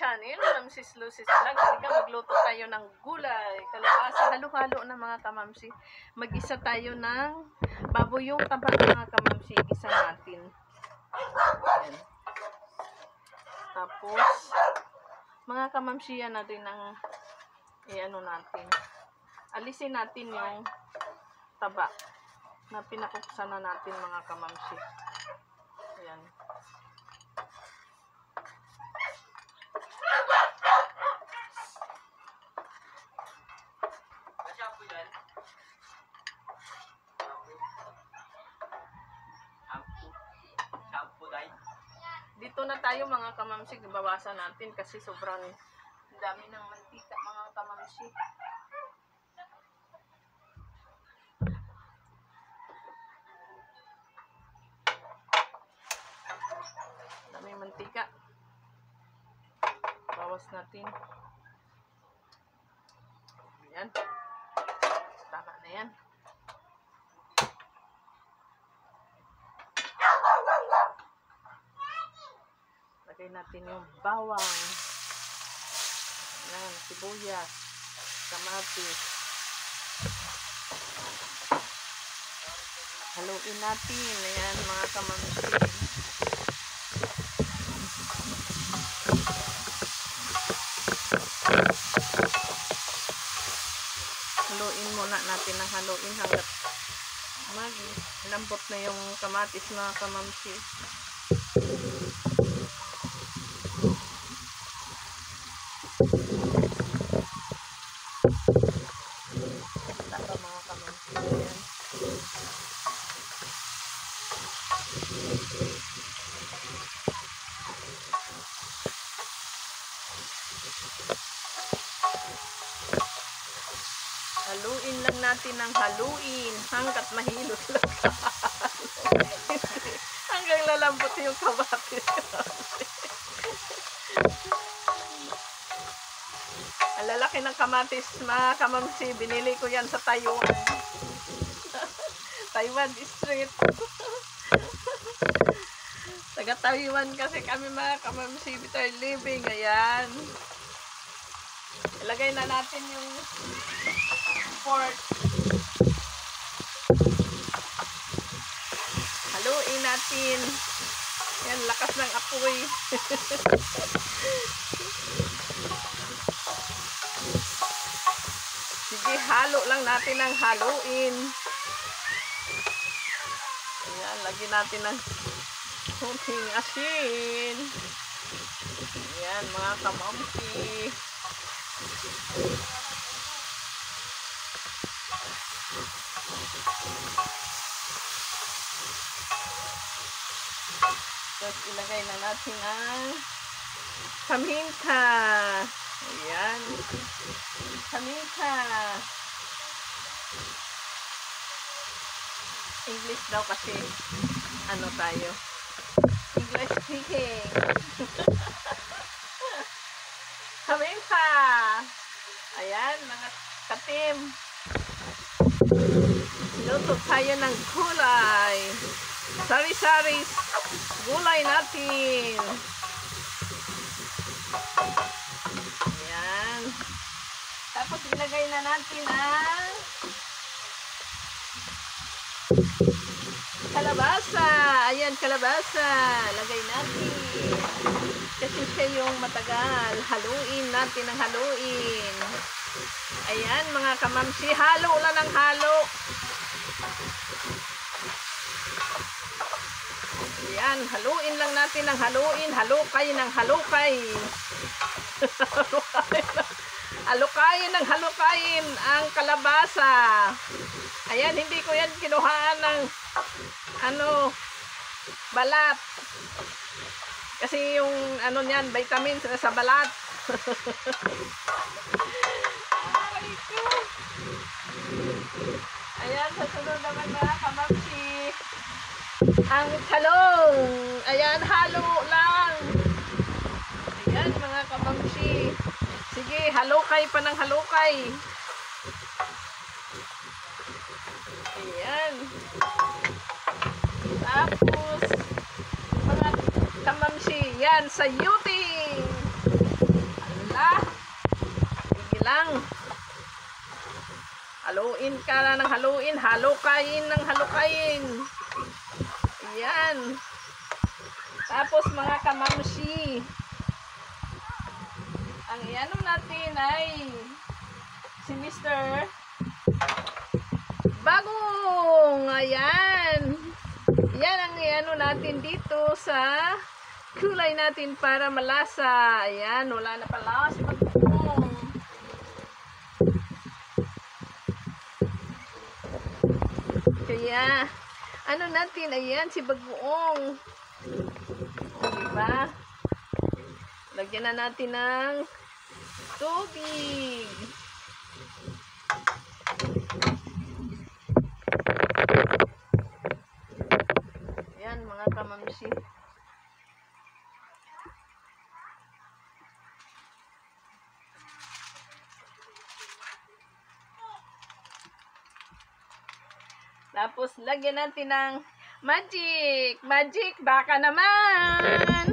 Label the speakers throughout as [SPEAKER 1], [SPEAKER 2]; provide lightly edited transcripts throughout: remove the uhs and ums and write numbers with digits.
[SPEAKER 1] channel, Mamsis Lucis Vlog. Halika, magluto tayo ng gulay, kalabasa, halo-halo na mga kamamsi. Mag-isa tayo ng babuyong taba mga kamamsi. Isa natin. Ayan. Tapos, mga kamamsi, yan natin ang ano natin. Alisin natin yung taba na pinakuksan na natin mga kamamsi. Ayan. Dito na tayo mga kamamsi, bawasan natin kasi sobrang dami ng mantika mga kamamsi. Dami mantika. Bawas natin. Ayan. Tama na yan. Lagay natin yung bawang. Ayan, sibuyas, kamatis. Haluin natin. Ayan, mga kamamsi. Haluin muna natin ng haluin hanggat lambot na yung kamatis mga kamamsi. Tara mga kamamsi. Ayan. Haluin lang natin ng haluin hanggat mahilot lang. Hanggang lalambot yung kamatis. Ang lalaki ng kamatis mga kamamsi, binili ko yan sa Taiwan. Taiwan Street. Taga Taiwan kasi kami mga kamamsi, bitter living. Ayan. Ilagay na natin yung pork. Haluin natin. Yan, lakas ng apoy. Sige, halo lang natin ang haluin. Ayan, lagyan natin ng kunting asin. Ayan, mga kamamsi. Tapos ilagay na natin ang paminta. Ayan. Paminta. English daw kasi ano tayo? English speaking. Paminta. Ayan, mga katim. Luto tayo ng gulay. Sari-sari gulay natin. Ayan. Tapos ilagay na natin ang kalabasa. Ayan, kalabasa. Lagay natin. Kasi siya yung matagal. Haluin natin ang haluin. Ayan, mga kamamsi. Halo lang ng halo. Ayan, haluin lang natin ng haluin. Halukay ng halukay. Halukayin ng halukayin ang kalabasa. Ayan, hindi ko yan kinuhaan ng balat. Kasi yung niyan, vitamins sa balat. Ayan, sa sunod naman mga kamamsi. Ang talong. Ayan, halo lang. Ayan, mga kamamsi. Sige, halukay pa ng halukay. Ayan. Tapos, mga kamamsi, yan, sayuting. Haluin ka na ng haluin. Halukayin ng halukayin. Ayan. Tapos mga kamamsi, ang iano natin ay si Mr. Bagong. Ayan. Yan ang iano natin dito sa kulay natin para malasa. Ayan, wala na pala si Bagong. Kaya, ano natin, ayan, si Bagoong. Diba? Lagyan na natin ng tubig. Ayan, mga kamamsi. Tapos, lagyan natin ng magic. Magic, baka naman.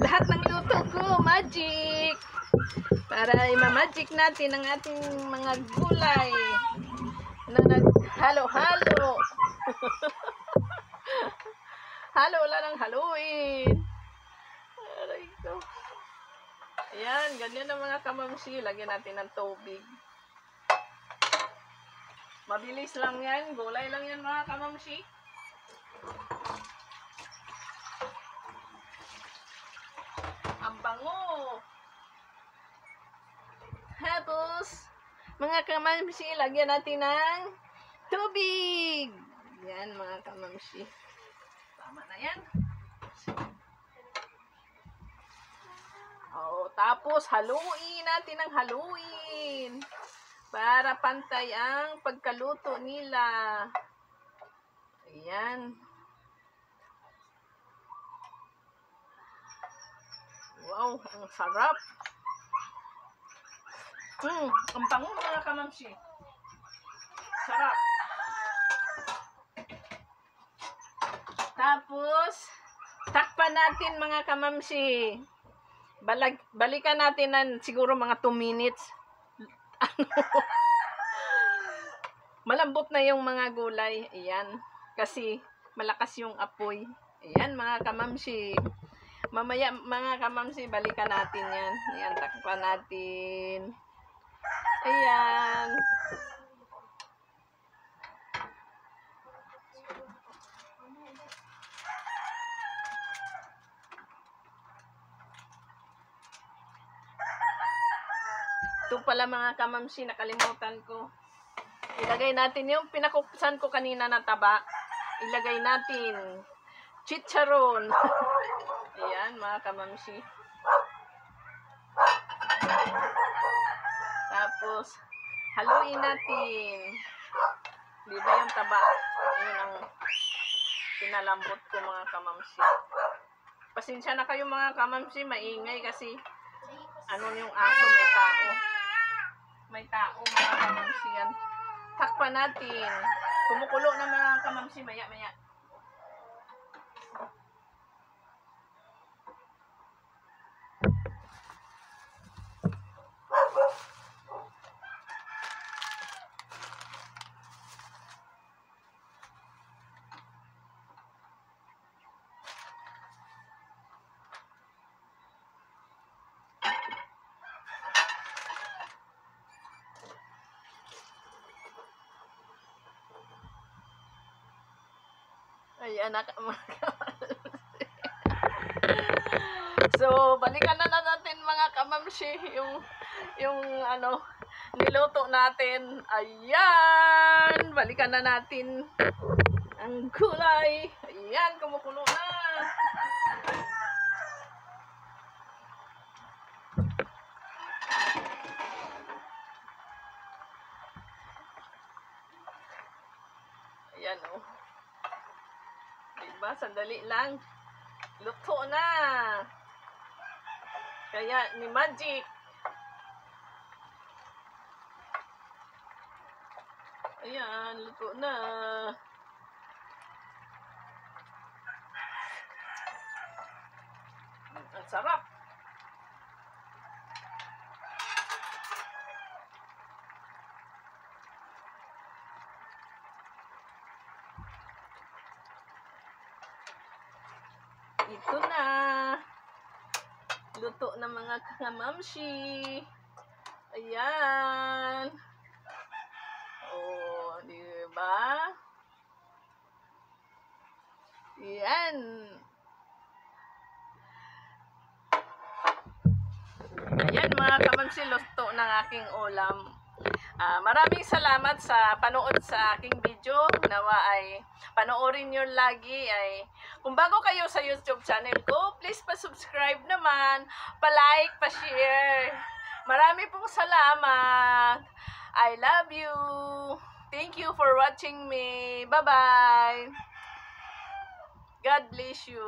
[SPEAKER 1] Lahat ng luto ko, magic. Para i-magic natin ang ating mga gulay na naghalo-halo. Halo lang ng haluin. Aray ko. Ayan, ganyan ang mga kamamsi. Lagyan natin ng tubig. Mabilis lang yan. Gulay lang yan mga kamamsi. Ang bango. Tapos, mga kamamsi, lagyan natin ng tubig. Yan mga kamamsi. Tama na yan. Tapos, haluin natin ang haluin. Para pantay ang pagkaluto nila. Ayan. Wow, ang sarap. Ang bango mga kamamsi. Sarap. Tapos, takpan natin mga kamamsi. Balikan natin ng siguro mga 2 minutes. Malambot na yung mga gulay. Ayan. Kasi malakas yung apoy. Ayan mga kamamsi. Mamaya mga kamamsi, balikan natin yan. Ayan, takpan natin. Ayan. Ito pala mga kamamsi, nakalimutan ko. Ilagay natin yung pinakupsan ko kanina na taba. Ilagay natin chicharon. Ayan mga kamamsi. Tapos, haluin natin. Di ba yung taba? Yun ang pinalambot ko mga kamamsi. Pasensya na kayo mga kamamsi, maingay kasi ano yung aso, may tao. May tao mga kamamsi yan. Takpan natin. Kumukulo na mga kamamsi, maya-maya. Ay, anak. So, balikan na natin mga kamamsi yung ano, niluto natin. Ayan! Balikan na natin ang gulay. Ayan, kumukulo na. Ayan, oh. Diba? Sandali lang. Luto na. Kaya ni Magic. Ayan, luto na. Ang sarap. Ito na. Luto na mga kamamshi. Ayan. Oh, di ba? Ayan. Ayan mga kamamshi, luto ng aking ulam. Maraming salamat sa panood sa aking video. Nawa ay panoorin nyo lagi. Kung bago kayo sa YouTube channel ko, please pa-subscribe naman, pa-like, pa-share. Marami pong salamat. I love you. Thank you for watching me. Bye-bye. God bless you.